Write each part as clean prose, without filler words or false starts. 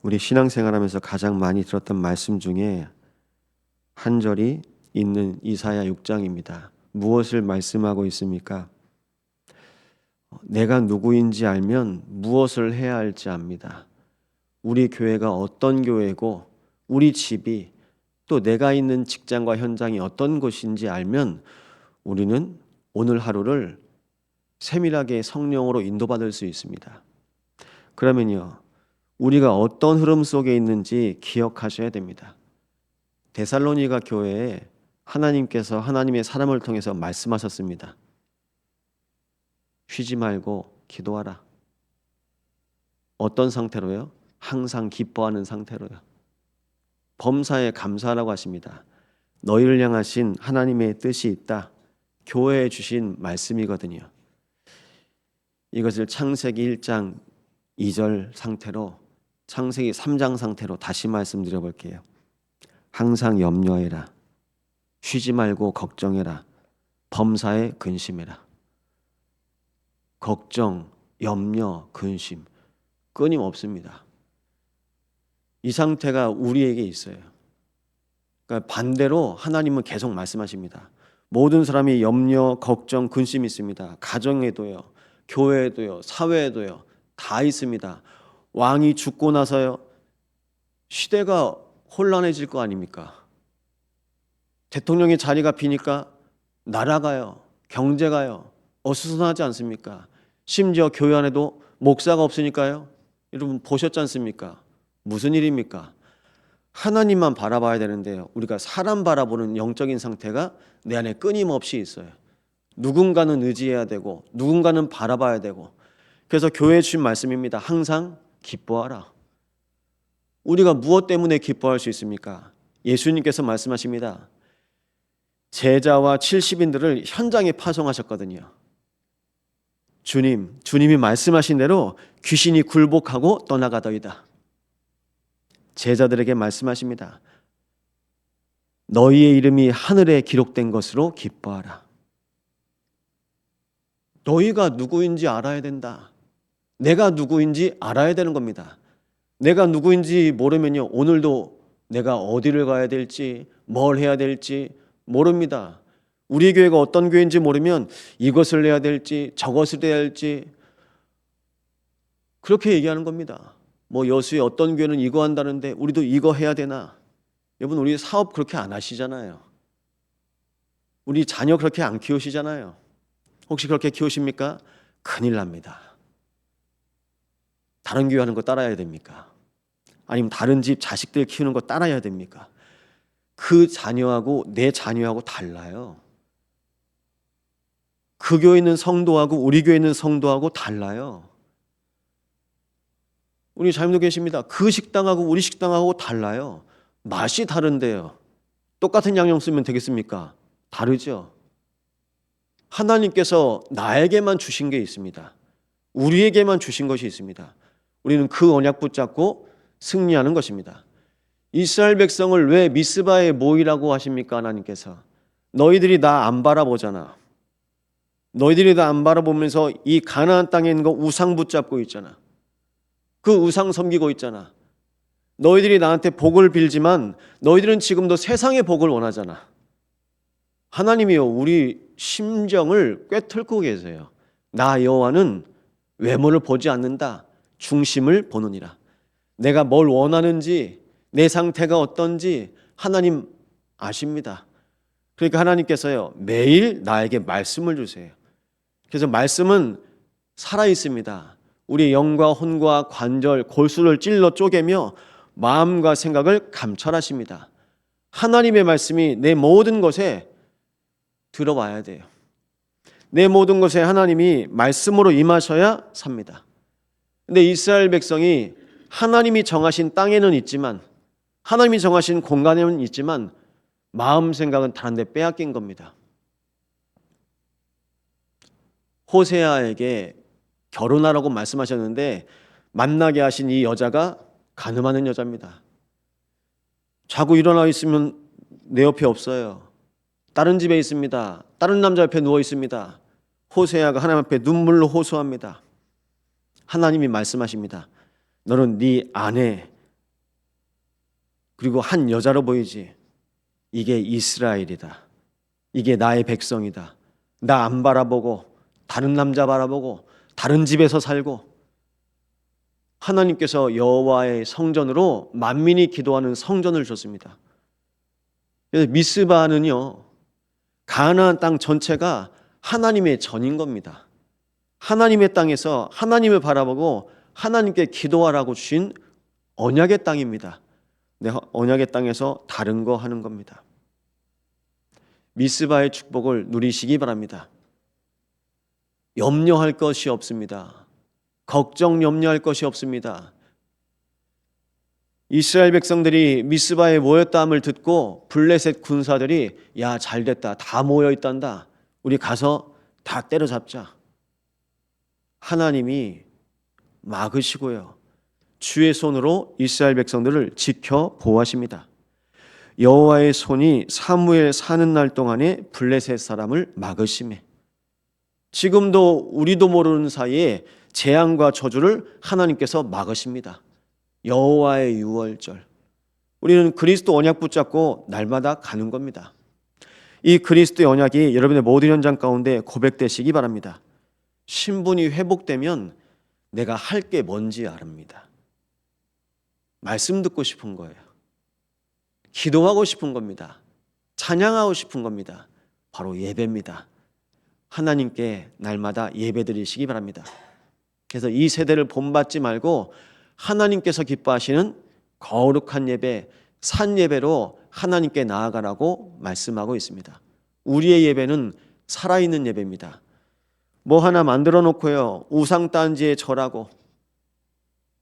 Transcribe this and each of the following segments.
우리 신앙생활하면서 가장 많이 들었던 말씀 중에 한 절이 있는 이사야 6장입니다. 무엇을 말씀하고 있습니까? 내가 누구인지 알면 무엇을 해야 할지 압니다. 우리 교회가 어떤 교회고 우리 집이 또 내가 있는 직장과 현장이 어떤 곳인지 알면 우리는 오늘 하루를 세밀하게 성령으로 인도받을 수 있습니다. 그러면요, 우리가 어떤 흐름 속에 있는지 기억하셔야 됩니다. 데살로니가 교회에 하나님께서 하나님의 사람을 통해서 말씀하셨습니다. 쉬지 말고 기도하라. 어떤 상태로요? 항상 기뻐하는 상태로요. 범사에 감사하라고 하십니다. 너희를 향하신 하나님의 뜻이 있다. 교회에 주신 말씀이거든요. 이것을 창세기 1장 2절 상태로, 창세기 3장 상태로 다시 말씀드려 볼게요. 항상 염려해라. 쉬지 말고 걱정해라. 범사에 근심해라. 걱정, 염려, 근심 끊임없습니다. 이 상태가 우리에게 있어요. 그러니까 반대로 하나님은 계속 말씀하십니다. 모든 사람이 염려, 걱정, 근심이 있습니다. 가정에도요, 교회에도요, 사회에도요, 다 있습니다. 왕이 죽고 나서요, 시대가 혼란해질 거 아닙니까? 대통령의 자리가 비니까 나라가요, 경제가요, 어수선하지 않습니까? 심지어 교회 안에도 목사가 없으니까요. 여러분 보셨지 않습니까? 무슨 일입니까? 하나님만 바라봐야 되는데요, 우리가 사람 바라보는 영적인 상태가 내 안에 끊임없이 있어요. 누군가는 의지해야 되고 누군가는 바라봐야 되고. 그래서 교회에 주신 말씀입니다. 항상 기뻐하라. 우리가 무엇 때문에 기뻐할 수 있습니까? 예수님께서 말씀하십니다. 제자와 70인들을 현장에 파송하셨거든요. 주님이 말씀하신 대로 귀신이 굴복하고 떠나가더이다. 제자들에게 말씀하십니다. 너희의 이름이 하늘에 기록된 것으로 기뻐하라. 너희가 누구인지 알아야 된다. 내가 누구인지 알아야 되는 겁니다. 내가 누구인지 모르면요, 오늘도 내가 어디를 가야 될지, 뭘 해야 될지 모릅니다. 우리 교회가 어떤 교회인지 모르면 이것을 해야 될지 저것을 해야 할지 그렇게 얘기하는 겁니다. 뭐 여수에 어떤 교회는 이거 한다는데 우리도 이거 해야 되나? 여러분, 우리 사업 그렇게 안 하시잖아요. 우리 자녀 그렇게 안 키우시잖아요. 혹시 그렇게 키우십니까? 큰일 납니다. 다른 교회 하는 거 따라야 됩니까? 아니면 다른 집 자식들 키우는 거 따라야 됩니까? 그 자녀하고 내 자녀하고 달라요. 그 교회에 있는 성도하고 우리 교회에 있는 성도하고 달라요. 우리 자녀도 계십니다. 그 식당하고 우리 식당하고 달라요. 맛이 다른데요. 똑같은 양념 쓰면 되겠습니까? 다르죠. 하나님께서 나에게만 주신 게 있습니다. 우리에게만 주신 것이 있습니다. 우리는 그 언약 붙잡고 승리하는 것입니다. 이스라엘 백성을 왜 미스바에 모이라고 하십니까? 하나님께서 너희들이 나 안 바라보잖아. 너희들이 나 안 바라보면서 이 가나안 땅에 있는 거 우상 붙잡고 있잖아. 그 우상 섬기고 있잖아. 너희들이 나한테 복을 빌지만 너희들은 지금도 세상의 복을 원하잖아. 하나님이요, 우리 심정을 꿰뚫고 계세요. 나 여호와는 외모를 보지 않는다. 중심을 보느니라. 내가 뭘 원하는지, 내 상태가 어떤지 하나님 아십니다. 그러니까 하나님께서요, 매일 나에게 말씀을 주세요. 그래서 말씀은 살아있습니다. 우리 영과 혼과 관절, 골수를 찔러 쪼개며 마음과 생각을 감찰하십니다. 하나님의 말씀이 내 모든 것에 들어와야 돼요. 내 모든 것에 하나님이 말씀으로 임하셔야 삽니다. 근데 이스라엘 백성이 하나님이 정하신 땅에는 있지만, 하나님이 정하신 공간에는 있지만 마음 생각은 다른 데 빼앗긴 겁니다. 호세아에게 결혼하라고 말씀하셨는데 만나게 하신 이 여자가 간음하는 여자입니다. 자고 일어나 있으면 내 옆에 없어요. 다른 집에 있습니다. 다른 남자 옆에 누워 있습니다. 호세아가 하나님 앞에 눈물로 호소합니다. 하나님이 말씀하십니다. 너는 네 아내, 그리고 한 여자로 보이지. 이게 이스라엘이다. 이게 나의 백성이다. 나 안 바라보고 다른 남자 바라보고 다른 집에서 살고, 하나님께서 여호와의 성전으로 만민이 기도하는 성전을 줬습니다. 그래서 미스바는요, 가나안 땅 전체가 하나님의 전인 겁니다. 하나님의 땅에서 하나님을 바라보고 하나님께 기도하라고 주신 언약의 땅입니다. 네, 언약의 땅에서 다른 거 하는 겁니다. 미스바의 축복을 누리시기 바랍니다. 염려할 것이 없습니다. 걱정 염려할 것이 없습니다. 이스라엘 백성들이 미스바에 모였다함을 듣고 블레셋 군사들이 야, 잘됐다. 다 모여 있단다. 우리 가서 다 때려잡자. 하나님이 막으시고요, 주의 손으로 이스라엘 백성들을 지켜 보호하십니다. 여호와의 손이 사무엘 사는 날 동안에 블레셋 사람을 막으심에, 지금도 우리도 모르는 사이에 재앙과 저주를 하나님께서 막으십니다. 여호와의 유월절, 우리는 그리스도 언약 붙잡고 날마다 가는 겁니다. 이 그리스도의 언약이 여러분의 모든 현장 가운데 고백되시기 바랍니다. 신분이 회복되면 내가 할 게 뭔지 압니다. 말씀 듣고 싶은 거예요. 기도하고 싶은 겁니다. 찬양하고 싶은 겁니다. 바로 예배입니다. 하나님께 날마다 예배드리시기 바랍니다. 그래서 이 세대를 본받지 말고 하나님께서 기뻐하시는 거룩한 예배, 산 예배로 하나님께 나아가라고 말씀하고 있습니다. 우리의 예배는 살아있는 예배입니다. 뭐 하나 만들어 놓고요, 우상단지에 절하고,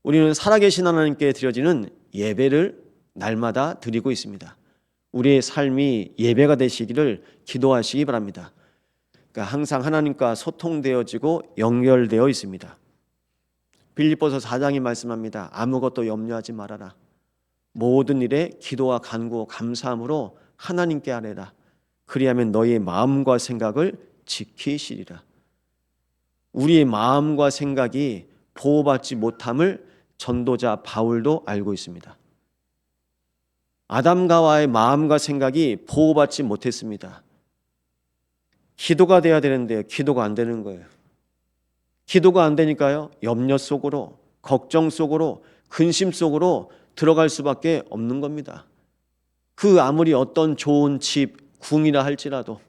우리는 살아계신 하나님께 드려지는 예배를 날마다 드리고 있습니다. 우리의 삶이 예배가 되시기를 기도하시기 바랍니다. 그러니까 항상 하나님과 소통되어지고 연결되어 있습니다. 빌립보서 4장이 말씀합니다. 아무것도 염려하지 말아라. 모든 일에 기도와 간구 감사함으로 하나님께 아뢰라. 그리하면 너희의 마음과 생각을 지키시리라. 우리의 마음과 생각이 보호받지 못함을 전도자 바울도 알고 있습니다. 아담과와의 마음과 생각이 보호받지 못했습니다. 기도가 돼야 되는데요, 기도가 안 되는 거예요. 기도가 안 되니까요, 염려 속으로, 걱정 속으로, 근심 속으로 들어갈 수밖에 없는 겁니다. 그 아무리 어떤 좋은 집, 궁이라 할지라도,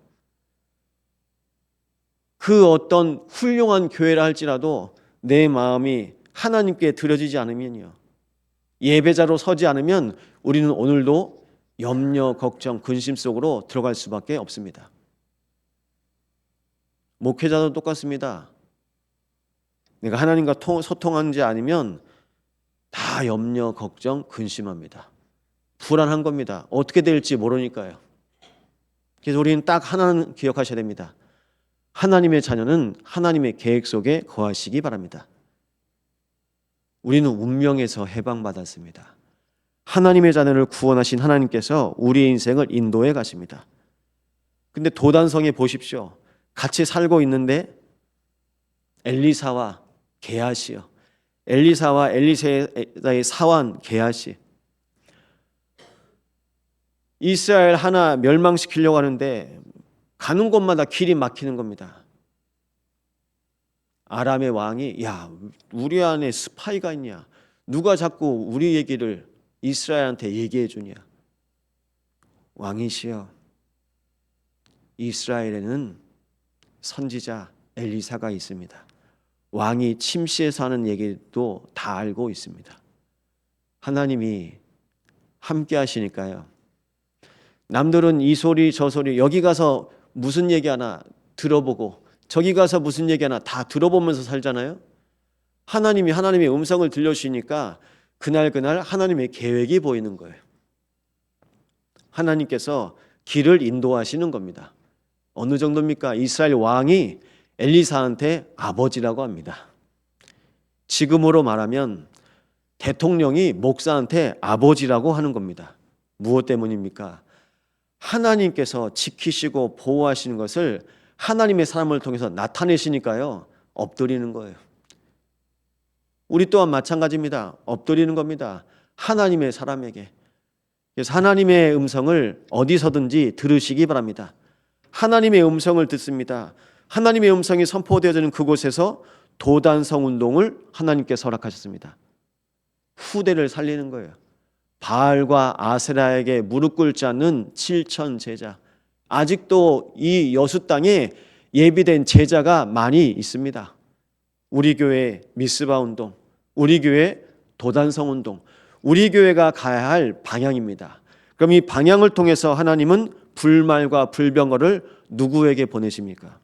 그 어떤 훌륭한 교회라 할지라도 내 마음이 하나님께 드려지지 않으면요, 예배자로 서지 않으면 우리는 오늘도 염려, 걱정, 근심 속으로 들어갈 수밖에 없습니다. 목회자도 똑같습니다. 내가 하나님과 소통하지 않으면 다 염려, 걱정, 근심합니다. 불안한 겁니다. 어떻게 될지 모르니까요. 그래서 우리는 딱 하나는 기억하셔야 됩니다. 하나님의 자녀는 하나님의 계획 속에 거하시기 바랍니다. 우리는 운명에서 해방받았습니다. 하나님의 자녀를 구원하신 하나님께서 우리의 인생을 인도해 가십니다. 근데 도단성에 보십시오. 같이 살고 있는데 엘리사와 게하시요, 엘리사와 엘리사의 사환 게하시, 이스라엘 하나 멸망시키려고 하는데 가는 곳마다 길이 막히는 겁니다. 아람의 왕이 야, 우리 안에 스파이가 있냐, 누가 자꾸 우리 얘기를 이스라엘한테 얘기해 주냐. 왕이시여, 이스라엘에는 선지자 엘리사가 있습니다. 왕이 침시에서 하는 얘기도 다 알고 있습니다. 하나님이 함께 하시니까요, 남들은 이 소리 저 소리, 여기 가서 무슨 얘기하나 들어보고 저기 가서 무슨 얘기하나 다 들어보면서 살잖아요. 하나님이 하나님의 음성을 들려주시니까 그날 하나님의 계획이 보이는 거예요. 하나님께서 길을 인도하시는 겁니다. 어느 정도입니까? 이스라엘 왕이 엘리사한테 아버지라고 합니다. 지금으로 말하면 대통령이 목사한테 아버지라고 하는 겁니다. 무엇 때문입니까? 하나님께서 지키시고 보호하시는 것을 하나님의 사람을 통해서 나타내시니까요, 엎드리는 거예요. 우리 또한 마찬가지입니다. 엎드리는 겁니다. 하나님의 사람에게. 그래서 하나님의 음성을 어디서든지 들으시기 바랍니다. 하나님의 음성을 듣습니다. 하나님의 음성이 선포되어지는 그곳에서 도단성 운동을 하나님께서 허락하셨습니다. 후대를 살리는 거예요. 바알과 아세라에게 무릎 꿇지 않는 7천 제자. 아직도 이 여수 땅에 예비된 제자가 많이 있습니다. 우리 교회 미스바 운동, 우리 교회 도단성 운동, 우리 교회가 가야 할 방향입니다. 그럼 이 방향을 통해서 하나님은 불말과 불병거를 누구에게 보내십니까?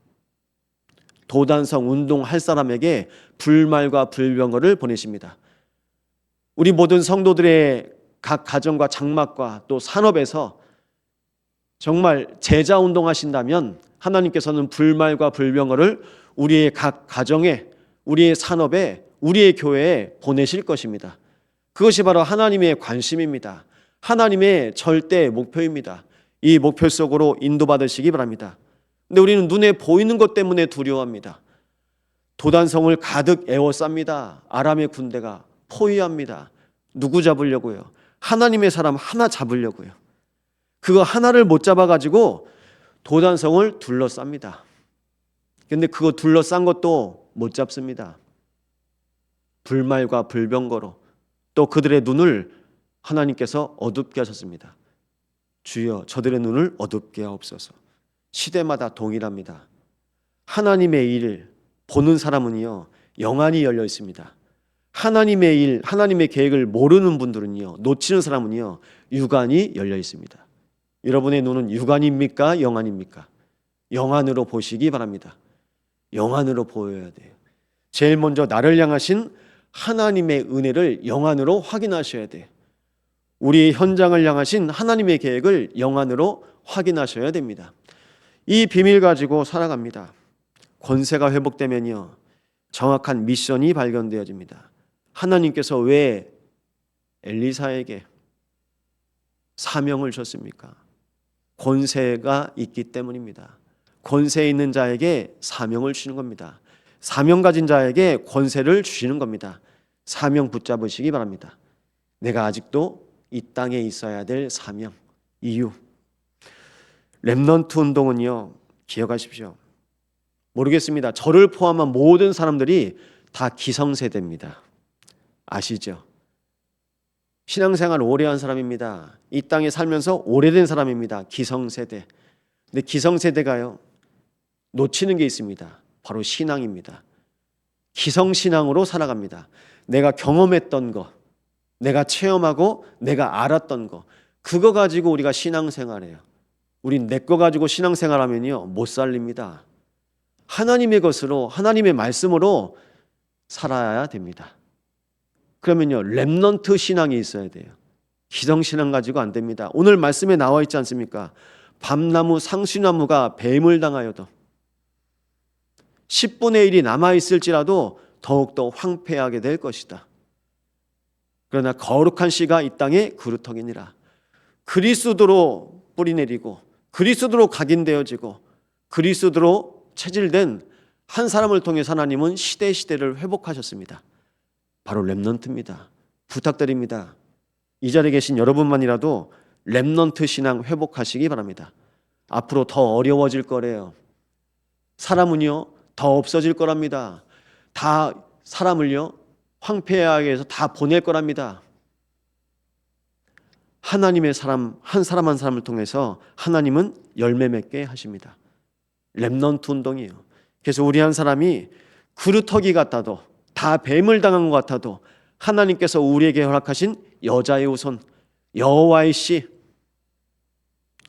도단성 운동할 사람에게 불말과 불병거를 보내십니다. 우리 모든 성도들의 각 가정과 장막과 또 산업에서 정말 제자 운동하신다면 하나님께서는 불말과 불병거를 우리의 각 가정에, 우리의 산업에, 우리의 교회에 보내실 것입니다. 그것이 바로 하나님의 관심입니다. 하나님의 절대 목표입니다. 이 목표 속으로 인도받으시기 바랍니다. 근데 우리는 눈에 보이는 것 때문에 두려워합니다. 도단성을 가득 에워쌉니다. 아람의 군대가 포위합니다. 누구 잡으려고요? 하나님의 사람 하나 잡으려고요. 그거 하나를 못 잡아가지고 도단성을 둘러쌉니다. 근데 그거 둘러싼 것도 못 잡습니다. 불말과 불병거로 또 그들의 눈을 하나님께서 어둡게 하셨습니다. 주여 저들의 눈을 어둡게 하옵소서. 시대마다 동일합니다. 하나님의 일을 보는 사람은요 영안이 열려 있습니다. 하나님의 일, 하나님의 계획을 모르는 분들은요, 놓치는 사람은요 유관이 열려 있습니다. 여러분의 눈은 유관입니까? 영안입니까? 영안으로 보시기 바랍니다. 영안으로 보여야 돼요. 제일 먼저 나를 향하신 하나님의 은혜를 영안으로 확인하셔야 돼요. 우리 현장을 향하신 하나님의 계획을 영안으로 확인하셔야 됩니다. 이 비밀 가지고 살아갑니다. 권세가 회복되면요 정확한 미션이 발견되어집니다. 하나님께서 왜 엘리사에게 사명을 줬습니까? 권세가 있기 때문입니다. 권세 있는 자에게 사명을 주시는 겁니다. 사명 가진 자에게 권세를 주시는 겁니다. 사명 붙잡으시기 바랍니다. 내가 아직도 이 땅에 있어야 될 사명, 이유. 렘넌트 운동은요, 기억하십시오. 모르겠습니다. 저를 포함한 모든 사람들이 다 기성세대입니다. 아시죠? 신앙생활 오래 한 사람입니다. 이 땅에 살면서 오래된 사람입니다. 기성세대. 근데 기성세대가요, 놓치는 게 있습니다. 바로 신앙입니다. 기성신앙으로 살아갑니다. 내가 경험했던 거, 내가 체험하고 내가 알았던 거, 그거 가지고 우리가 신앙생활해요. 우린 내 거 가지고 신앙생활하면요 못 살립니다. 하나님의 것으로, 하나님의 말씀으로 살아야 됩니다. 그러면요 렘넌트 신앙이 있어야 돼요. 기성신앙 가지고 안 됩니다. 오늘 말씀에 나와 있지 않습니까? 밤나무 상수나무가 뱀을 당하여도 10분의 1이 남아있을지라도 더욱더 황폐하게 될 것이다. 그러나 거룩한 씨가 이 땅에 그루터기니라. 그리스도로 뿌리내리고 그리스도로 각인되어지고 그리스도로 체질된 한 사람을 통해서 하나님은 시대를 회복하셨습니다. 바로 렘넌트입니다. 부탁드립니다. 이 자리에 계신 여러분만이라도 렘넌트 신앙 회복하시기 바랍니다. 앞으로 더 어려워질 거래요. 사람은요 더 없어질 거랍니다. 다 사람을요 황폐하게 해서 다 보낼 거랍니다. 하나님의 사람 한 사람 한 사람을 통해서 하나님은 열매 맺게 하십니다. 렘넌트 운동이에요. 그래서 우리 한 사람이 그루터기 같아도 다 뱀을 당한 것 같아도 하나님께서 우리에게 허락하신 여자의 후손 여호와의 씨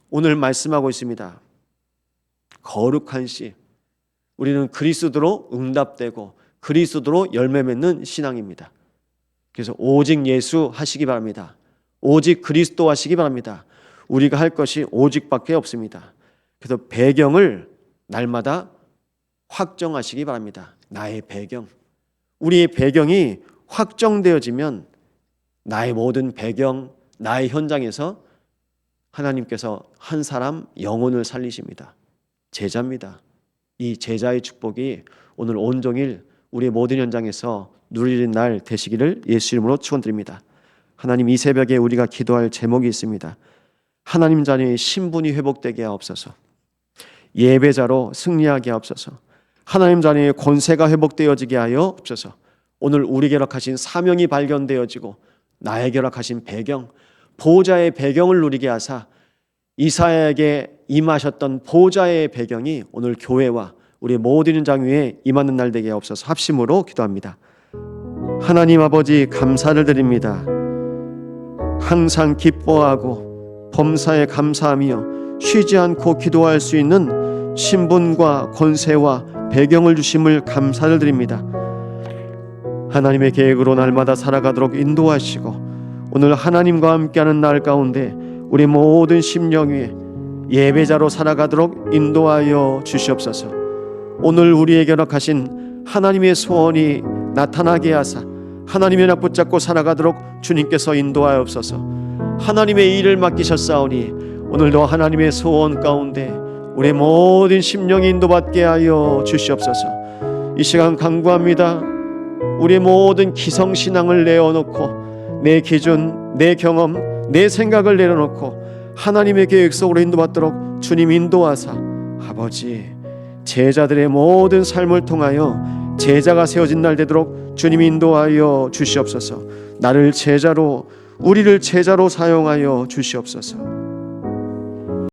오늘 말씀하고 있습니다. 거룩한 씨. 우리는 그리스도로 응답되고 그리스도로 열매 맺는 신앙입니다. 그래서 오직 예수 하시기 바랍니다. 오직 그리스도 하시기 바랍니다. 우리가 할 것이 오직밖에 없습니다. 그래서 배경을 날마다 확정하시기 바랍니다. 나의 배경. 우리의 배경이 확정되어지면 나의 모든 배경, 나의 현장에서 하나님께서 한 사람 영혼을 살리십니다. 제자입니다. 이 제자의 축복이 오늘 온종일 우리의 모든 현장에서 누리는 날 되시기를 예수 이름으로 축원드립니다. 하나님, 이 새벽에 우리가 기도할 제목이 있습니다. 하나님 자녀의 신분이 회복되게 하옵소서. 예배자로 승리하게 하옵소서. 하나님 자녀의 권세가 회복되어지게 하여 없소서. 오늘 우리에게 허락하신 사명이 발견되어지고 나에게 허락하신 배경, 보호자의 배경을 누리게 하사 이사야에게 임하셨던 보호자의 배경이 오늘 교회와 우리 모든 현장 위에 임하는 날 되게 하옵소서. 합심으로 기도합니다. 하나님 아버지, 감사를 드립니다. 항상 기뻐하고 범사에 감사하며 쉬지 않고 기도할 수 있는 신분과 권세와 배경을 주심을 감사를 드립니다. 하나님의 계획으로 날마다 살아가도록 인도하시고 오늘 하나님과 함께하는 날 가운데 우리 모든 심령 위에 예배자로 살아가도록 인도하여 주시옵소서. 오늘 우리에게 허락하신 하나님의 소원이 나타나게 하사 하나님의 약 붙잡고 살아가도록 주님께서 인도하옵소서. 하나님의 일을 맡기셨사오니 오늘도 하나님의 소원 가운데 우리 모든 심령이 인도받게 하여 주시옵소서. 이 시간 간구합니다. 우리 모든 기성신앙을 내어놓고 내 기준, 내 경험, 내 생각을 내려놓고 하나님의 계획 속으로 인도받도록 주님 인도하사 아버지, 제자들의 모든 삶을 통하여 제자가 세워진 날 되도록 주님 인도하여 주시옵소서. 나를 제자로, 우리를 제자로 사용하여 주시옵소서.